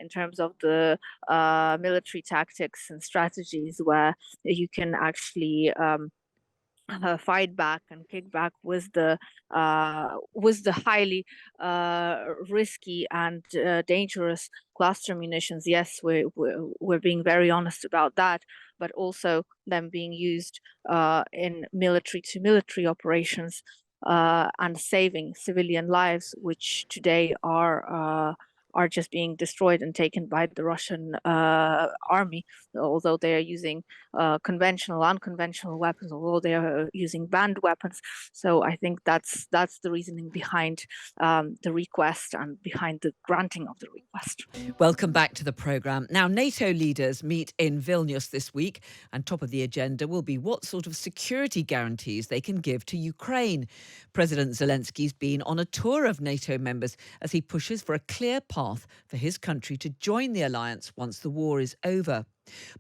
in terms of the military tactics and strategies where you can actually fight back and kick back with the highly risky and dangerous cluster munitions. Yes, we're being very honest about that, but also them being used in military to military operations and saving civilian lives, which today are just being destroyed and taken by the Russian army, although they are using conventional, unconventional weapons, although they are using banned weapons. So I think that's the reasoning behind the request and behind the granting of the request. Welcome back to the programme. Now, NATO leaders meet in Vilnius this week, and top of the agenda will be what sort of security guarantees they can give to Ukraine. President Zelensky's been on a tour of NATO members as he pushes for a clear path for his country to join the alliance once the war is over.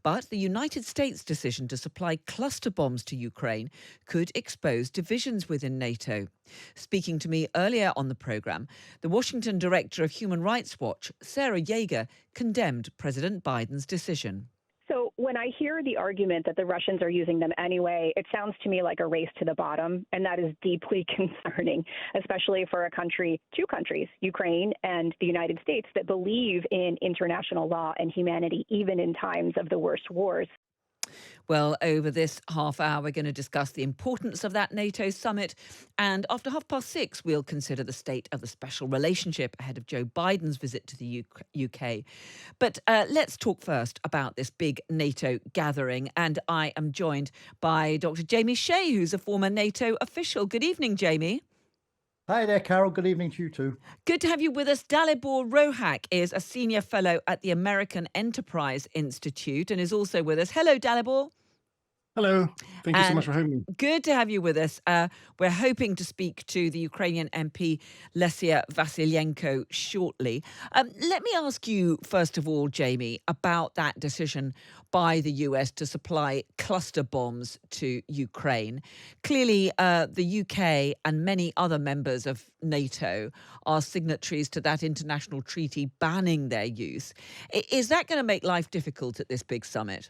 But the United States' decision to supply cluster bombs to Ukraine could expose divisions within NATO. Speaking to me earlier on the programme, the Washington director of Human Rights Watch, Sarah Yeager, condemned President Biden's decision. So when I hear the argument that the Russians are using them anyway, it sounds to me like a race to the bottom, and that is deeply concerning, especially for two countries, Ukraine and the United States, that believe in international law and humanity, even in times of the worst wars. Well, over this half hour, we're going to discuss the importance of that NATO summit. And after 6:30, we'll consider the state of the special relationship ahead of Joe Biden's visit to the UK. But let's talk first about this big NATO gathering. And I am joined by Dr. Jamie Shea, who's a former NATO official. Good evening, Jamie. Hi there, Carol. Good evening to you too. Good to have you with us. Dalibor Rohak is a senior fellow at the American Enterprise Institute and is also with us. Hello, Dalibor. Hello. Thank you so much for having me. Good to have you with us. We're hoping to speak to the Ukrainian MP Lesia Vasylenko shortly. Let me ask you, first of all, Jamie, about that decision by the US to supply cluster bombs to Ukraine. Clearly, the UK and many other members of NATO are signatories to that international treaty banning their use. Is that going to make life difficult at this big summit?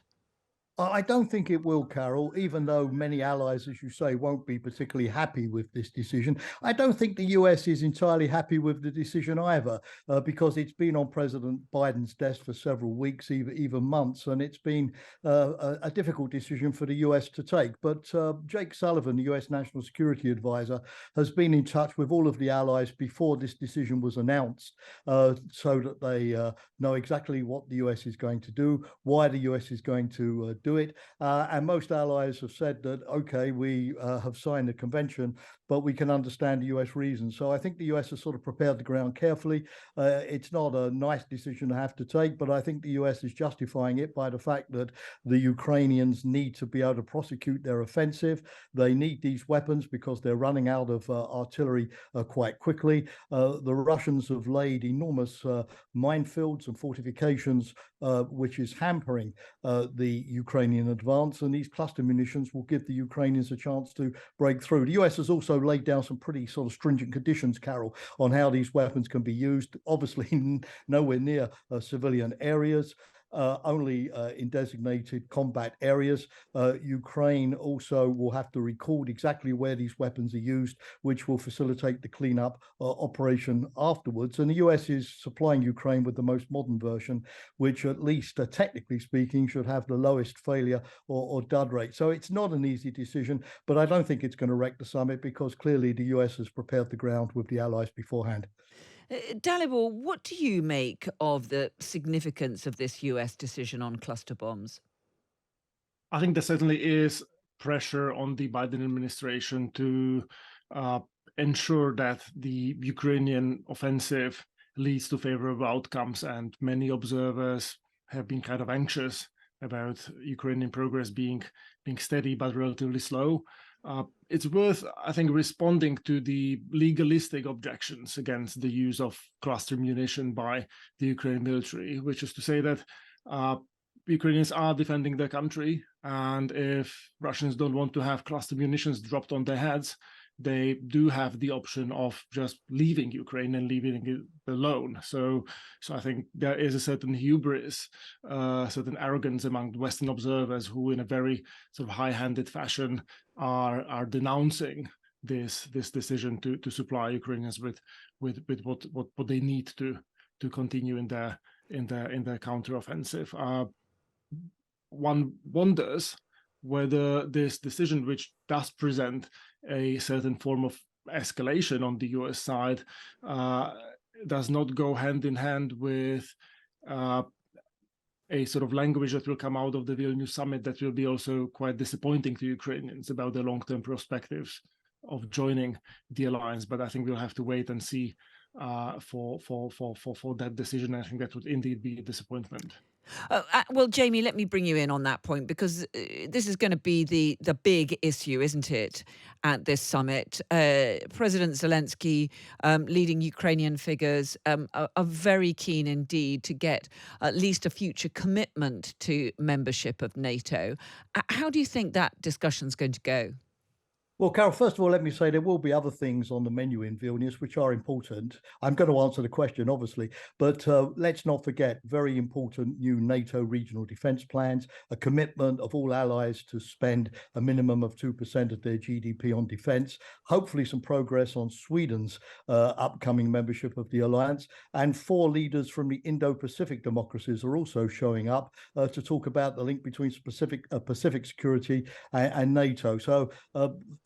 I don't think it will, Carol, even though many allies, as you say, won't be particularly happy with this decision. I don't think the US is entirely happy with the decision either, because it's been on President Biden's desk for several weeks, even months, and it's been a difficult decision for the US to take. But Jake Sullivan, the US National Security Advisor, has been in touch with all of the allies before this decision was announced, so that they know exactly what the US is going to do, why the US is going to do it. And most allies have said that, okay, we have signed the convention, but we can understand the US reasons. So I think the US has sort of prepared the ground carefully. It's not a nice decision to have to take, but I think the US is justifying it by the fact that the Ukrainians need to be able to prosecute their offensive. They need these weapons because they're running out of artillery quite quickly. The Russians have laid enormous minefields and fortifications, which is hampering the Ukrainian advance, and these cluster munitions will give the Ukrainians a chance to break through. The US has also laid down some pretty sort of stringent conditions, Carol, on how these weapons can be used. Obviously, nowhere near civilian areas. Only in designated combat areas. Ukraine also will have to record exactly where these weapons are used, which will facilitate the cleanup operation afterwards. And the US is supplying Ukraine with the most modern version, which at least technically speaking should have the lowest failure or dud rate. So it's not an easy decision, but I don't think it's going to wreck the summit because clearly the US has prepared the ground with the allies beforehand. Dalibor, what do you make of the significance of this US decision on cluster bombs? I think there certainly is pressure on the Biden administration to ensure that the Ukrainian offensive leads to favorable outcomes. And many observers have been kind of anxious about Ukrainian progress being steady but relatively slow. It's worth, I think, responding to the legalistic objections against the use of cluster munition by the Ukrainian military, which is to say that Ukrainians are defending their country, and if Russians don't want to have cluster munitions dropped on their heads, they do have the option of just leaving Ukraine and leaving it alone. So I think there is a certain hubris, certain arrogance among Western observers who, in a very sort of high-handed fashion, are denouncing this decision to supply Ukrainians with what they need to continue in their counteroffensive. One wonders whether this decision, which does present a certain form of escalation on the US side, does not go hand in hand with a sort of language that will come out of the Vilnius summit that will be also quite disappointing to Ukrainians about the long-term perspectives of joining the alliance. But I think we'll have to wait and see for that decision. I think that would indeed be a disappointment. Well, Jamie, let me bring you in on that point, because this is going to be the big issue, isn't it, at this summit? President Zelensky, leading Ukrainian figures, are very keen indeed to get at least a future commitment to membership of NATO. How do you think that discussion's going to go? Well, Carol, first of all, let me say there will be other things on the menu in Vilnius which are important. I'm going to answer the question, obviously, but let's not forget very important new NATO regional defense plans, a commitment of all allies to spend a minimum of 2% of their GDP on defense, hopefully some progress on Sweden's upcoming membership of the alliance, and 4 leaders from the Indo-Pacific democracies are also showing up to talk about the link between Pacific security and NATO. So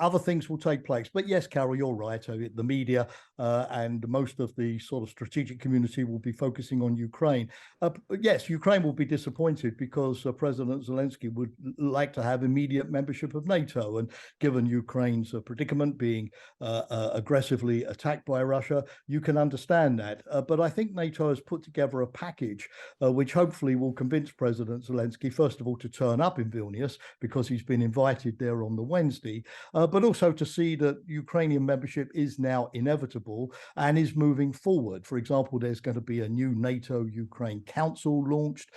other things will take place. But yes, Carol, you're right. The media and most of the sort of strategic community will be focusing on Ukraine. Yes, Ukraine will be disappointed because President Zelensky would like to have immediate membership of NATO. And given Ukraine's predicament, being aggressively attacked by Russia, you can understand that. But I think NATO has put together a package which hopefully will convince President Zelensky, first of all, to turn up in Vilnius because he's been invited there on the Wednesday, but also to see that Ukrainian membership is now inevitable and is moving forward. For example, there's going to be a new NATO-Ukraine Council launched.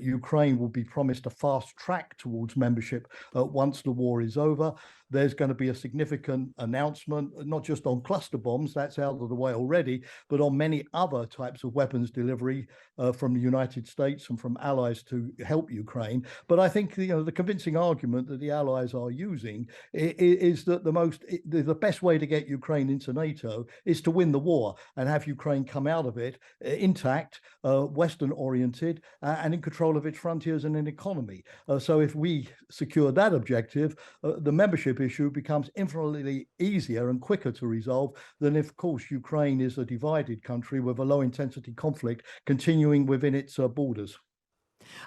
Ukraine will be promised a fast track towards membership once the war is over. There's going to be a significant announcement, not just on cluster bombs, that's out of the way already, but on many other types of weapons delivery from the United States and from allies to help Ukraine. But I think the convincing argument that the allies are using is that the best way to get Ukraine into NATO is to win the war and have Ukraine come out of it intact, Western oriented, and in control of its frontiers and an economy. So if we secure that objective, the membership issue becomes infinitely easier and quicker to resolve than if, of course, Ukraine is a divided country with a low intensity conflict continuing within its borders.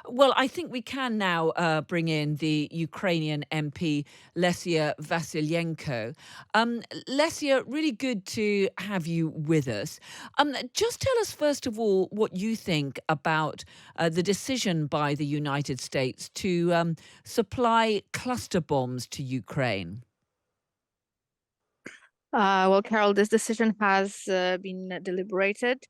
Well, I think we can now bring in the Ukrainian MP, Lesia Vasylenko. Lesia, really good to have you with us. Just tell us, first of all, what you think about the decision by the United States to supply cluster bombs to Ukraine. Well, Carol, this decision has been deliberated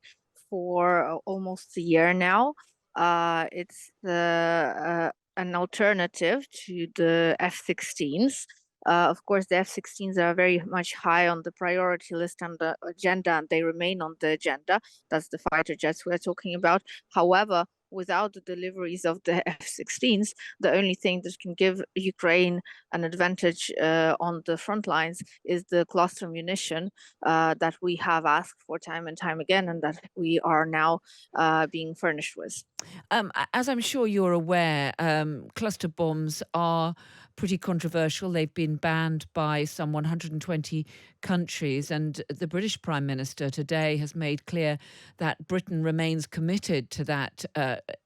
for almost a year now. It's an alternative to the F-16s. Of course, the F-16s are very much high on the priority list and the agenda, and they remain on the agenda. That's the fighter jets we're talking about. However, without the deliveries of the F-16s, the only thing that can give Ukraine an advantage on the front lines is the cluster munition that we have asked for time and time again, and that we are now being furnished with. As I'm sure you're aware, cluster bombs are pretty controversial. They've been banned by some 120 countries, and the British Prime Minister today has made clear that Britain remains committed to that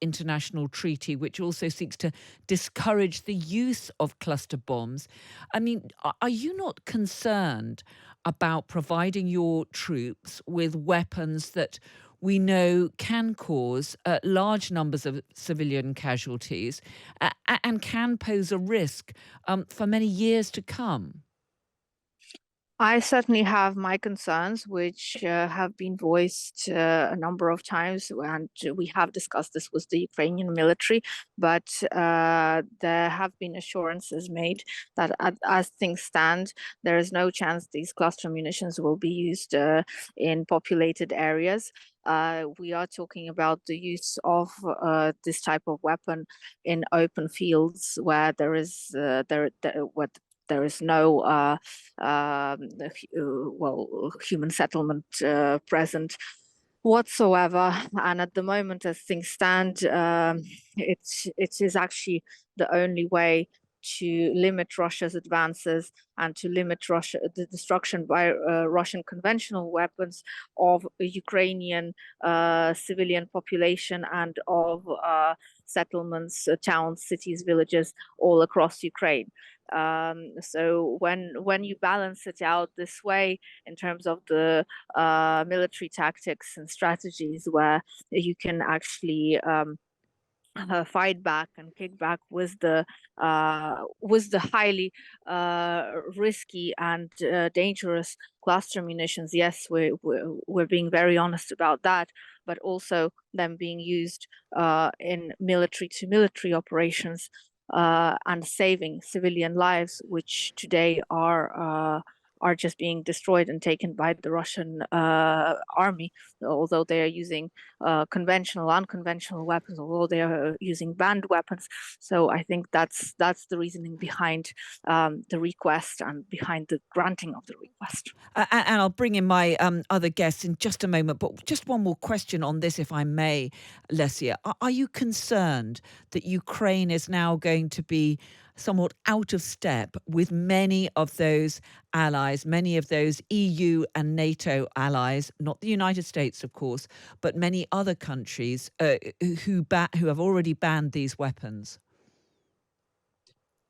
international treaty, which also seeks to discourage the use of cluster bombs. I mean, are you not concerned about providing your troops with weapons that we know can cause large numbers of civilian casualties and can pose a risk for many years to come? I certainly have my concerns, which have been voiced a number of times, and we have discussed this with the Ukrainian military. But there have been assurances made that, as things stand, there is no chance these cluster munitions will be used in populated areas. We are talking about the use of this type of weapon in open fields where there is there is no human settlement present whatsoever. And at the moment, as things stand, it is actually the only way to limit Russia's advances and to limit the destruction by Russian conventional weapons of Ukrainian civilian population and of settlements, towns, cities, villages all across Ukraine. So when you balance it out this way in terms of the military tactics and strategies, where you can actually fight back and kick back with the highly risky and dangerous cluster munitions. Yes, we're being very honest about that, but also them being used in military to military operations and saving civilian lives, which today are just being destroyed and taken by the Russian army, although they are using conventional, unconventional weapons, although they are using banned weapons. So I think that's the reasoning behind the request and behind the granting of the request. And I'll bring in my other guests in just a moment, but just one more question on this, if I may, Lesia. Are you concerned that Ukraine is now going to be somewhat out of step with many of those allies, many of those EU and NATO allies, not the United States, of course, but many other countries who have already banned these weapons?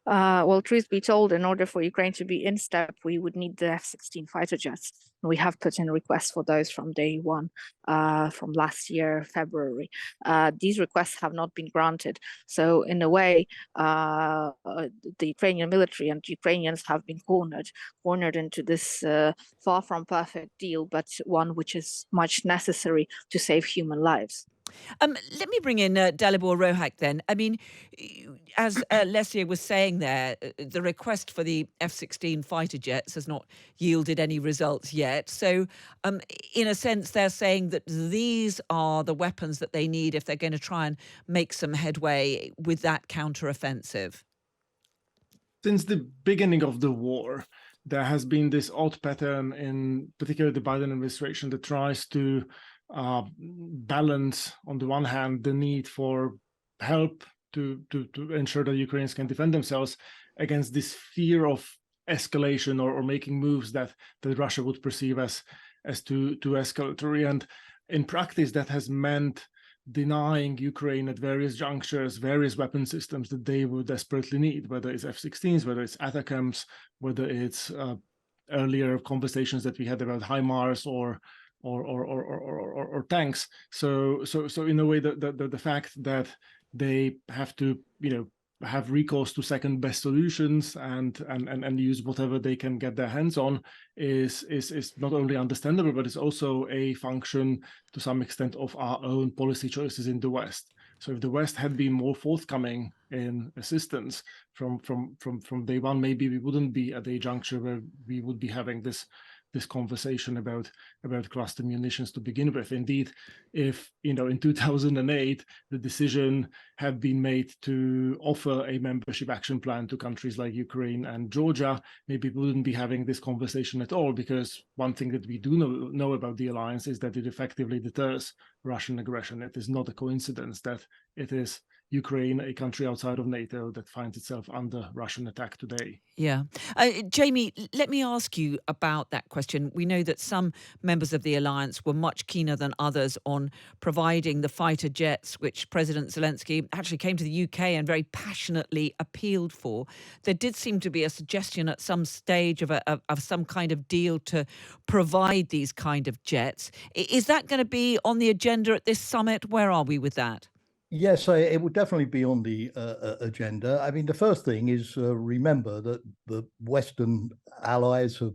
Well, truth be told, in order for Ukraine to be in step, we would need the F-16 fighter jets. We have put in requests for those from day one, from last year, February. These requests have not been granted. So in a way, the Ukrainian military and Ukrainians have been cornered into this far from perfect deal, but one which is much necessary to save human lives. Let me bring in Dalibor Rohak then. I mean, as Lesia was saying there, the request for the F-16 fighter jets has not yielded any results yet. So in a sense, they're saying that these are the weapons that they need if they're going to try and make some headway with that counteroffensive. Since the beginning of the war, there has been this odd pattern in particular the Biden administration that tries to balance, on the one hand, the need for help to ensure that Ukrainians can defend themselves against this fear of escalation or making moves that Russia would perceive as too escalatory. And in practice, that has meant denying Ukraine at various junctures various weapon systems that they would desperately need, whether it's F-16s, whether it's ATACMS, whether it's earlier conversations that we had about HIMARS or tanks. So in a way, the fact that they have to have recourse to second best solutions and use whatever they can get their hands on is not only understandable, but it's also a function to some extent of our own policy choices in the West. So if the West had been more forthcoming in assistance from day one, maybe we wouldn't be at a juncture where we would be having this conversation about cluster munitions to begin with. Indeed, if in 2008 the decision had been made to offer a membership action plan to countries like Ukraine and Georgia, maybe we wouldn't be having this conversation at all, because one thing that we do know about the alliance is that it effectively deters Russian aggression. It is not a coincidence that it is Ukraine, a country outside of NATO, that finds itself under Russian attack today. Yeah. Jamie, let me ask you about that question. We know that some members of the alliance were much keener than others on providing the fighter jets, which President Zelensky actually came to the UK and very passionately appealed for. There did seem to be a suggestion at some stage of some kind of deal to provide these kind of jets. Is that going to be on the agenda at this summit? Where are we with that? Yes, it would definitely be on the agenda. I mean, the first thing is remember that the Western allies have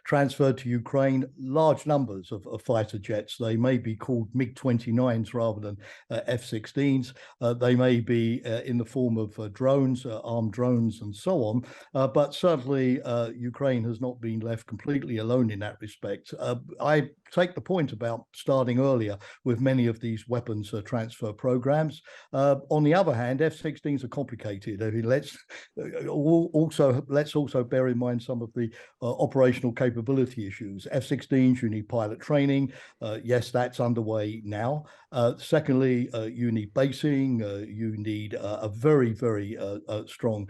transferred to Ukraine large numbers of fighter jets. They may be called MiG-29s rather than F-16s. They may be in the form of drones, armed drones, and so on. But certainly, Ukraine has not been left completely alone in that respect. I take the point about starting earlier with many of these weapons transfer programs. On the other hand, F-16s are complicated. I mean, let's also bear in mind some of the operational capability issues. F-16s, you need pilot training. Yes, that's underway now. Secondly, you need basing. You need a very, very strong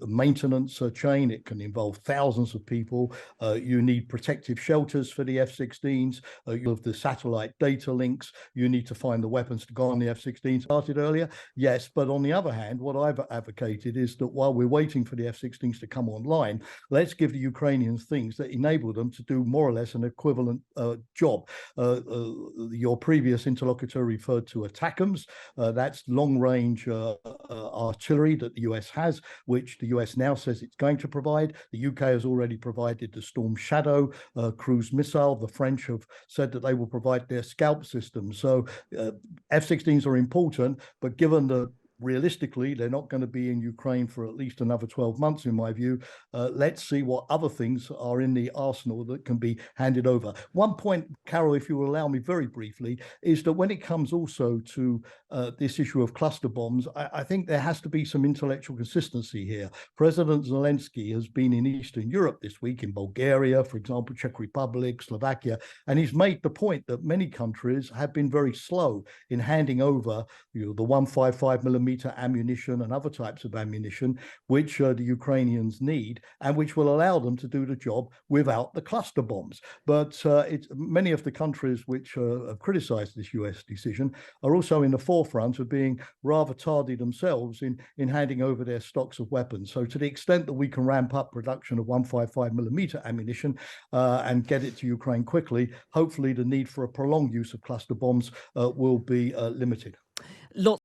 maintenance chain. It can involve thousands of people. You need protective shelters for the F-16s. You have the satellite data links. You need to find the weapons to go on the F-16s. Started earlier, yes, but on the other hand, what I've advocated is that while we're waiting for the F-16s to come online, let's give the Ukrainians things that enable them to do more or less an equivalent job. Your previous interlocutor referred to ATACMS. That's long-range artillery that the US has, which the US now says it's going to provide. The UK has already provided the Storm Shadow cruise missile. The French have said that they will provide their Scalp system. So F-16s are important, but given the realistically, they're not going to be in Ukraine for at least another 12 months, in my view. Let's see what other things are in the arsenal that can be handed over. One point, Carol, if you will allow me very briefly, is that when it comes also to this issue of cluster bombs, I think there has to be some intellectual consistency here. President Zelensky has been in Eastern Europe this week, in Bulgaria, for example, Czech Republic, Slovakia, and he's made the point that many countries have been very slow in handing over the 155mm ammunition and other types of ammunition, which the Ukrainians need, and which will allow them to do the job without the cluster bombs. But many of the countries which have criticized this US decision are also in the forefront of being rather tardy themselves in handing over their stocks of weapons. So to the extent that we can ramp up production of 155mm ammunition and get it to Ukraine quickly, hopefully the need for a prolonged use of cluster bombs will be limited. Lots